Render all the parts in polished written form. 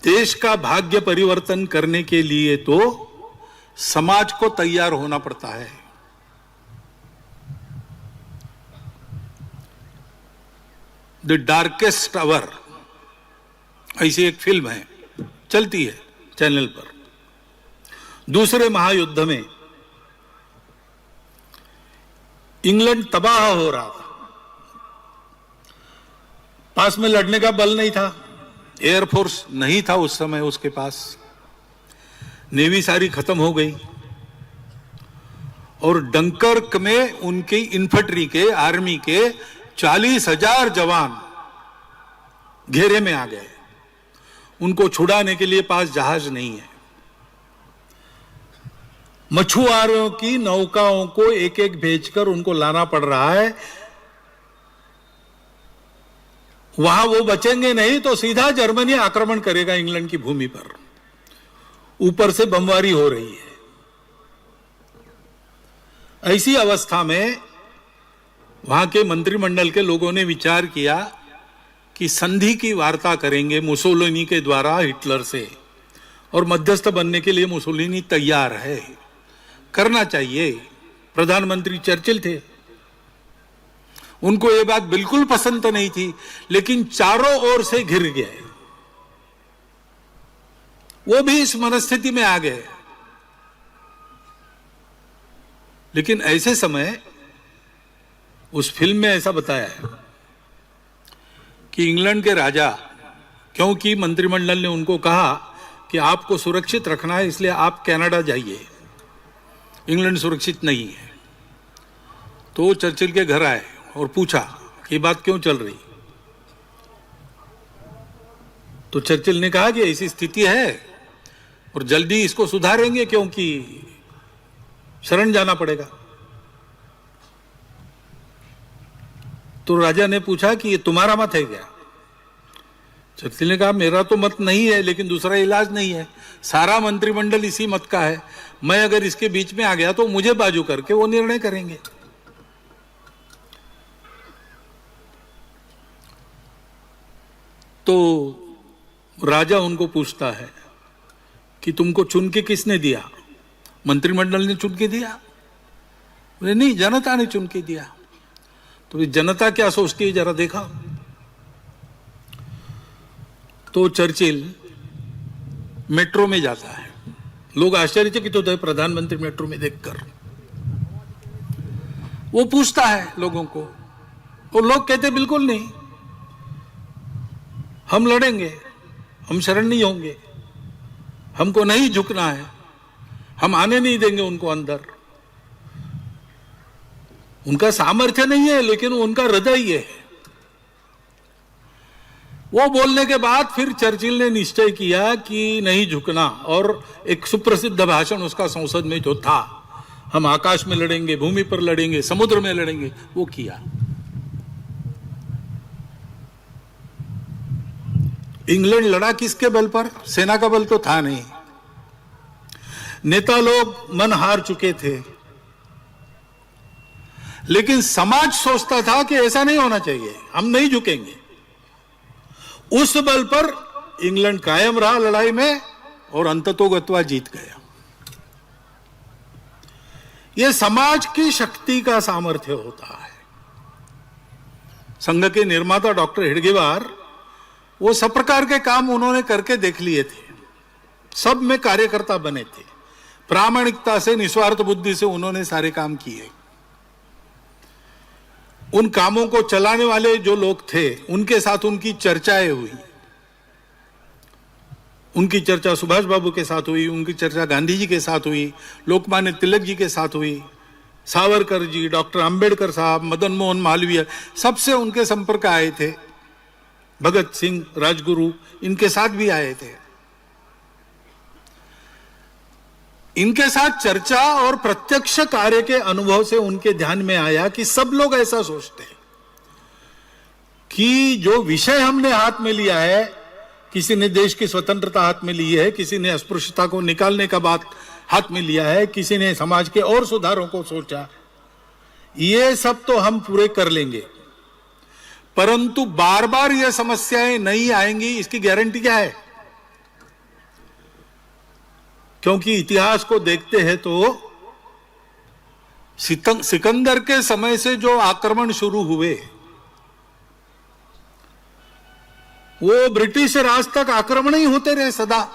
देश का भाग्य परिवर्तन करने के लिए तो समाज को तैयार होना पड़ता है। द डार्केस्ट आवर ऐसी एक फिल्म है, चलती है चैनल पर। दूसरे महायुद्ध में इंग्लैंड तबाह हो रहा था, पास में लड़ने का बल नहीं था, एयरफोर्स नहीं था उस समय उसके पास, नेवी सारी खत्म हो गई और डंकर्क में उनकी इन्फेंट्री के, आर्मी के 40,000 जवान घेरे में आ गए। उनको छुड़ाने के लिए पास जहाज नहीं है। मछुआरों की नौकाओं को एक एक भेजकर उनको लाना पड़ रहा है। वहां वो बचेंगे नहीं तो सीधा जर्मनी आक्रमण करेगा इंग्लैंड की भूमि पर। ऊपर से बमबारी हो रही है। ऐसी अवस्था में वहां के मंत्रिमंडल के लोगों ने विचार किया कि संधि की वार्ता करेंगे मुसोलिनी के द्वारा हिटलर से, और मध्यस्थ बनने के लिए मुसोलिनी तैयार है, करना चाहिए। प्रधानमंत्री चर्चिल थे, उनको यह बात बिल्कुल पसंद तो नहीं थी, लेकिन चारों ओर से घिर गए। वो भी इस मनस्थिति में आ गए। लेकिन ऐसे समय उस फिल्म में ऐसा बताया है कि इंग्लैंड के राजा, क्योंकि मंत्रिमंडल ने उनको कहा कि आपको सुरक्षित रखना है इसलिए आप कनाडा जाइए, इंग्लैंड सुरक्षित नहीं है, तो चर्चिल के घर आए और पूछा कि बात क्यों चल रही। तो चर्चिल ने कहा कि ऐसी स्थिति है और जल्दी इसको सुधारेंगे क्योंकि शरण जाना पड़ेगा। तो राजा ने पूछा कि ये तुम्हारा मत है क्या? चर्चिल ने कहा मेरा तो मत नहीं है, लेकिन दूसरा इलाज नहीं है, सारा मंत्रिमंडल इसी मत का है, मैं अगर इसके बीच में आ गया तो मुझे बाजू करके वो निर्णय करेंगे। तो राजा उनको पूछता है कि तुमको चुन के किसने दिया? मंत्रिमंडल ने चुन के दिया? बोले नहीं, जनता ने चुन के दिया। तो जनता क्या सोचती है जरा देखा। तो चर्चिल मेट्रो में जाता है, लोग आश्चर्यचकित होते हैं प्रधानमंत्री मेट्रो में देखकर। वो पूछता है लोगों को, और लोग कहते बिल्कुल नहीं, हम लड़ेंगे, हम शरण नहीं होंगे, हमको नहीं झुकना है, हम आने नहीं देंगे उनको अंदर। उनका सामर्थ्य नहीं है, लेकिन उनका हृदय ये है। वो बोलने के बाद फिर चर्चिल ने निश्चय किया कि नहीं झुकना, और एक सुप्रसिद्ध भाषण उसका संसद में जो था, हम आकाश में लड़ेंगे, भूमि पर लड़ेंगे, समुद्र में लड़ेंगे, वो किया। इंग्लैंड लड़ा किसके बल पर? सेना का बल तो था नहीं। नेता लोग मन हार चुके थे, लेकिन समाज सोचता था कि ऐसा नहीं होना चाहिए, हम नहीं झुकेंगे। उस बल पर इंग्लैंड कायम रहा लड़ाई में और अंततोगत्वा जीत गया। यह समाज की शक्ति का सामर्थ्य होता है। संघ के निर्माता डॉक्टर हेडगेवार, वो सब प्रकार के काम उन्होंने करके देख लिए थे, सब में कार्यकर्ता बने थे, प्रामाणिकता से, निस्वार्थ बुद्धि से उन्होंने सारे काम किए। उन कामों को चलाने वाले जो लोग थे उनके साथ उनकी चर्चाएं हुई। उनकी चर्चा सुभाष बाबू के साथ हुई, उनकी चर्चा गांधी जी के साथ हुई, लोकमान्य तिलक जी के साथ हुई, सावरकर जी, डॉक्टर अंबेडकर साहब, मदन मोहन मालवीय, सबसे उनके संपर्क आए थे। भगत सिंह, राजगुरु, इनके साथ भी आए थे। इनके साथ चर्चा और प्रत्यक्ष कार्य के अनुभव से उनके ध्यान में आया कि सब लोग ऐसा सोचते हैं कि जो विषय हमने हाथ में लिया है, किसी ने देश की स्वतंत्रता हाथ में ली है, किसी ने अस्पृश्यता को निकालने का बात हाथ में लिया है, किसी ने समाज के और सुधारों को सोचा, ये सब तो हम पूरे कर लेंगे, परंतु बार बार ये समस्याएं नहीं आएंगी, इसकी गारंटी क्या है? क्योंकि इतिहास को देखते हैं तो सिकंदर के समय से जो आक्रमण शुरू हुए वो ब्रिटिश राज तक आक्रमण ही होते रहे सदा।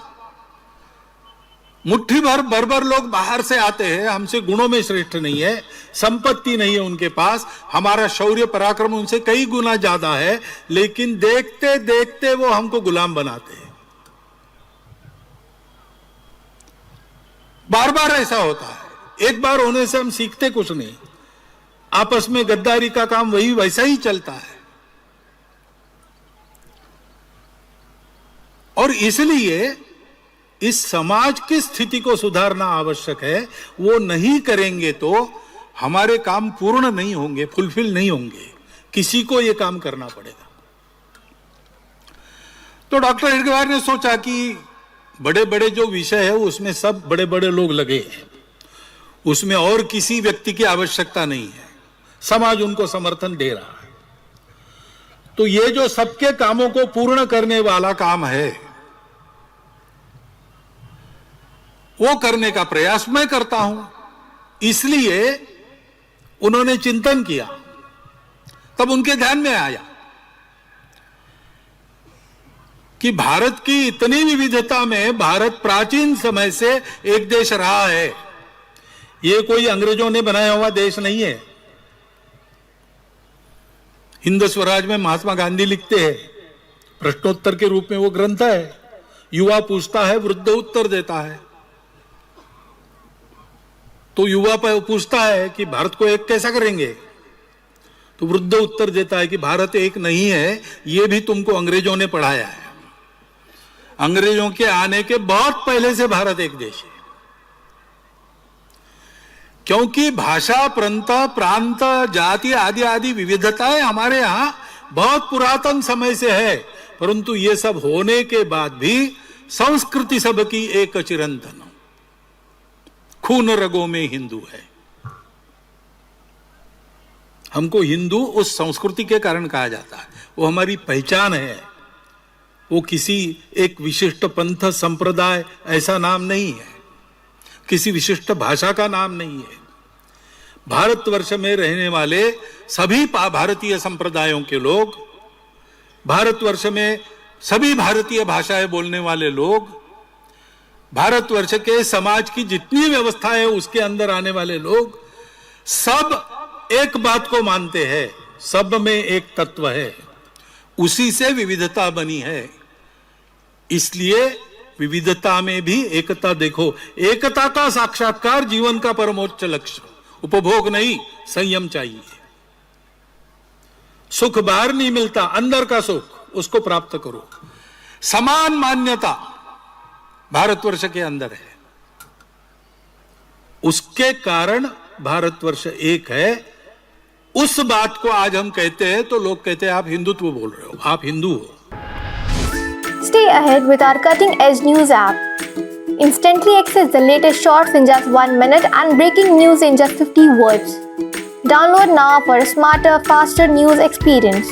मुट्ठी भर बर्बर लोग बाहर से आते हैं, हमसे गुणों में श्रेष्ठ नहीं है, संपत्ति नहीं है उनके पास, हमारा शौर्य पराक्रम उनसे कई गुना ज्यादा है, लेकिन देखते देखते वो हमको गुलाम बनाते हैं। बार बार ऐसा होता है, एक बार होने से हम सीखते कुछ नहीं, आपस में गद्दारी का काम वही वैसा ही चलता है। और इसलिए इस समाज की स्थिति को सुधारना आवश्यक है। वो नहीं करेंगे तो हमारे काम पूर्ण नहीं होंगे, फुलफिल नहीं होंगे, किसी को ये काम करना पड़ेगा। तो डॉक्टर हेडगेवार ने सोचा कि बड़े बड़े जो विषय है उसमें सब बड़े बड़े लोग लगे हैं, उसमें और किसी व्यक्ति की आवश्यकता नहीं है, समाज उनको समर्थन दे रहा है। तो ये जो सबके कामों को पूर्ण करने वाला काम है वो करने का प्रयास मैं करता हूं। इसलिए उन्होंने चिंतन किया, तब उनके ध्यान में आया कि भारत की इतनी विविधता में भारत प्राचीन समय से एक देश रहा है, ये कोई अंग्रेजों ने बनाया हुआ देश नहीं है। हिंद स्वराज में महात्मा गांधी लिखते हैं, प्रश्नोत्तर के रूप में वो ग्रंथ है, युवा पूछता है वृद्ध उत्तर देता है। तो युवा पूछता है कि भारत को एक कैसा करेंगे, तो वृद्ध उत्तर देता है कि भारत एक नहीं है, ये भी तुमको अंग्रेजों ने पढ़ाया है। अंग्रेजों के आने के बहुत पहले से भारत एक देश है, क्योंकि भाषा, प्रांत, जाति आदि आदि विविधताएं हमारे यहां बहुत पुरातन समय से है, परंतु ये सब होने के बाद भी संस्कृति सबकी एक चिरंतन, खून रगों में हिंदू है। हमको हिंदू उस संस्कृति के कारण कहा जाता है, वो हमारी पहचान है, वो किसी एक विशिष्ट पंथ संप्रदाय ऐसा नाम नहीं है, किसी विशिष्ट भाषा का नाम नहीं है। भारतवर्ष में रहने वाले सभी भारतीय संप्रदायों के लोग, भारतवर्ष में सभी भारतीय भाषाएं बोलने वाले लोग, भारतवर्ष के समाज की जितनी व्यवस्था है उसके अंदर आने वाले लोग सब एक बात को मानते हैं, सब में एक तत्व है, उसी से विविधता बनी है। इसलिए विविधता में भी एकता देखो, एकता का साक्षात्कार जीवन का परमोच्च लक्ष्य, उपभोग नहीं, संयम चाहिए। सुख बाहर नहीं मिलता, अंदर का सुख उसको प्राप्त करो। समान मान्यता भारतवर्ष के अंदर है, उसके कारण भारतवर्ष एक है। उस बात को आज हम कहते हैं तो लोग कहते हैं आप हिंदुत्व बोल रहे हो, आप हिंदू हो। Stay ahead with our cutting edge news app. Instantly access the latest shorts in just 1 minute and breaking news in just 50 words. Download now for a smarter, faster news experience.